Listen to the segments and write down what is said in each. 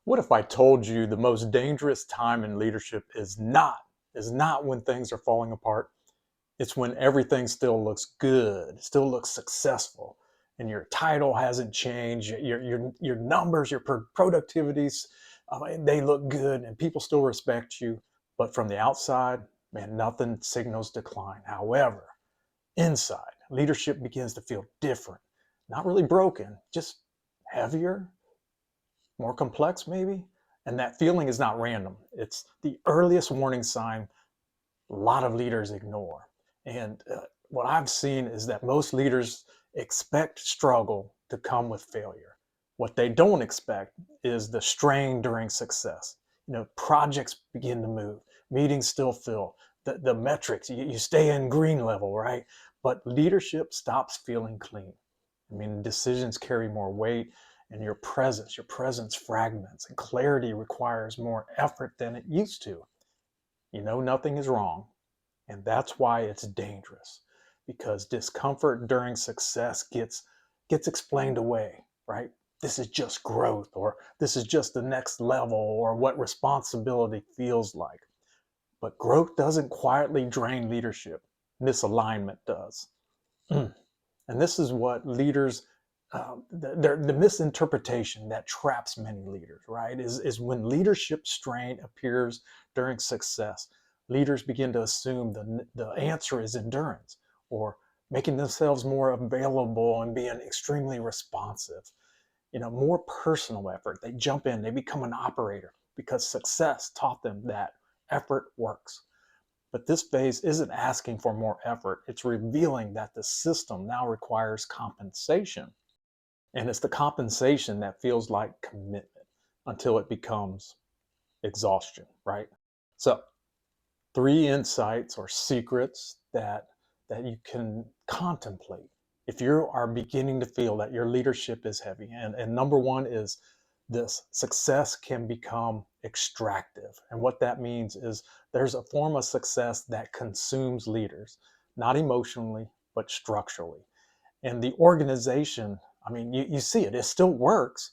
What if I told you the most dangerous time in leadership is not when things are falling apart? It's when everything still looks good, still looks successful, and your title hasn't changed, your numbers, your productivities, they look good, and people still respect you. But from the outside, man, nothing signals decline. However, inside, leadership begins to feel different, not really broken, just heavier, more complex maybe. And that feeling is not random. It's the earliest warning sign a lot of leaders ignore. And what I've seen is that most leaders expect struggle to come with failure. What they don't expect is the strain during success. Projects begin to move, meetings still fill, the metrics, you stay in green level, right? But leadership stops feeling clean. I mean, decisions carry more weight, and your presence fragments, and clarity requires more effort than it used to. Nothing is wrong, and that's why it's dangerous, because discomfort during success gets explained away, right? This is just growth, or this is just the next level, or what responsibility feels like. But growth doesn't quietly drain leadership. Misalignment does. And this is what leaders, the misinterpretation that traps many leaders, right? Is when leadership strain appears during success, leaders begin to assume the answer is endurance, or making themselves more available and being extremely responsive. More personal effort. They jump in, they become an operator because success taught them that effort works. But this phase isn't asking for more effort. It's revealing that the system now requires compensation. And it's the compensation that feels like commitment until it becomes exhaustion, right? So, three insights or secrets that you can contemplate if you are beginning to feel that your leadership is heavy. And number one is this: success can become extractive. And what that means is there's a form of success that consumes leaders, not emotionally, but structurally. And the organization, I mean, you see it still works,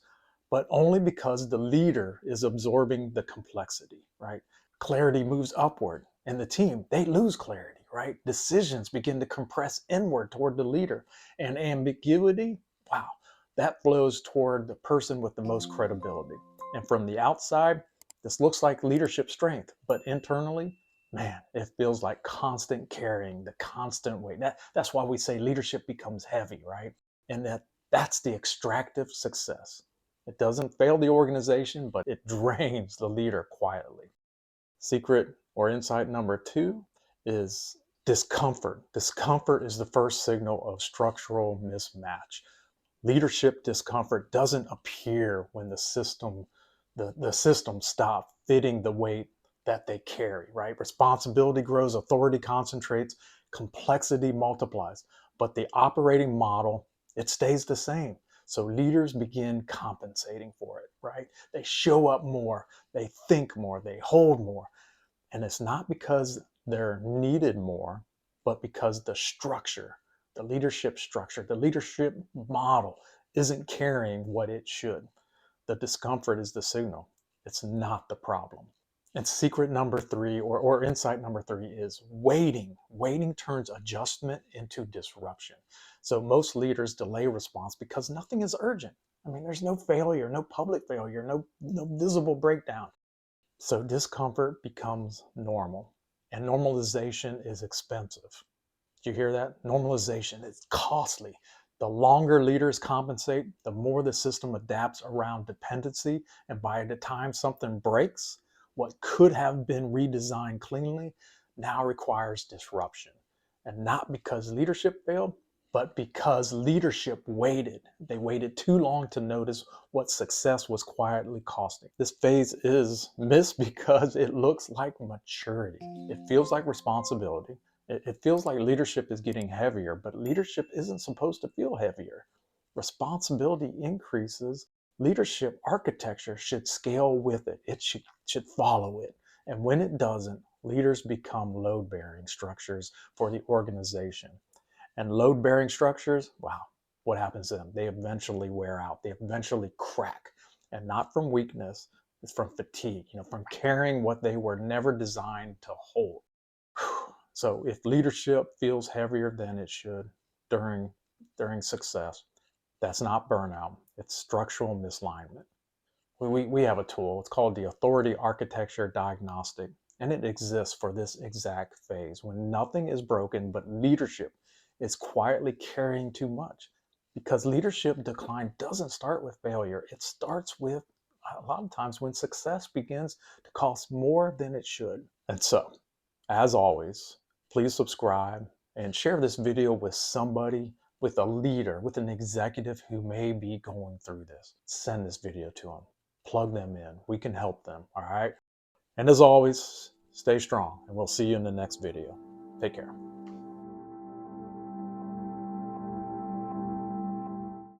but only because the leader is absorbing the complexity, right? Clarity moves upward, and the team, they lose clarity, right? Decisions begin to compress inward toward the leader, and ambiguity, wow, that flows toward the person with the most credibility. And from the outside, this looks like leadership strength, but internally, man, it feels like constant carrying, the constant weight. That's why we say leadership becomes heavy, right? And that's the extractive success. It doesn't fail the organization, but it drains the leader quietly. Secret or insight number two is discomfort. Discomfort is the first signal of structural mismatch. Leadership discomfort doesn't appear when the system stop fitting the weight that they carry, right? Responsibility grows, authority concentrates, complexity multiplies, but the operating model, it stays the same. So leaders begin compensating for it, right? They show up more, they think more, they hold more. And it's not because they're needed more, but because the leadership model isn't carrying what it should. The discomfort is the signal. It's not the problem. And secret number three, or insight number three, is waiting. Waiting turns adjustment into disruption. So most leaders delay response because nothing is urgent. I mean, there's no failure, no public failure, no visible breakdown. So discomfort becomes normal, and normalization is expensive. Do you hear that? Normalization is costly. The longer leaders compensate, the more the system adapts around dependency. And by the time something breaks, what could have been redesigned cleanly now requires disruption. And not because leadership failed, but because leadership waited. They waited too long to notice what success was quietly costing. This phase is missed because it looks like maturity. It feels like responsibility. It feels like leadership is getting heavier, but leadership isn't supposed to feel heavier. Responsibility increases. Leadership architecture should scale with it. It should follow it. And when it doesn't, leaders become load-bearing structures for the organization. And load-bearing structures, wow, what happens to them? They eventually wear out. They eventually crack. and not from weakness. It's from fatigue, from carrying what they were never designed to hold. So if leadership feels heavier than it should during success, that's not burnout. It's structural misalignment. We have a tool. It's called the Authority Architecture Diagnostic, and it exists for this exact phase when nothing is broken, but leadership is quietly carrying too much. Because leadership decline doesn't start with failure, it starts with a lot of times when success begins to cost more than it should. And so, as always, please subscribe and share this video with somebody, with a leader, with an executive who may be going through this. Send this video to them. Plug them in. We can help them. All right. And as always, stay strong, and we'll see you in the next video. Take care.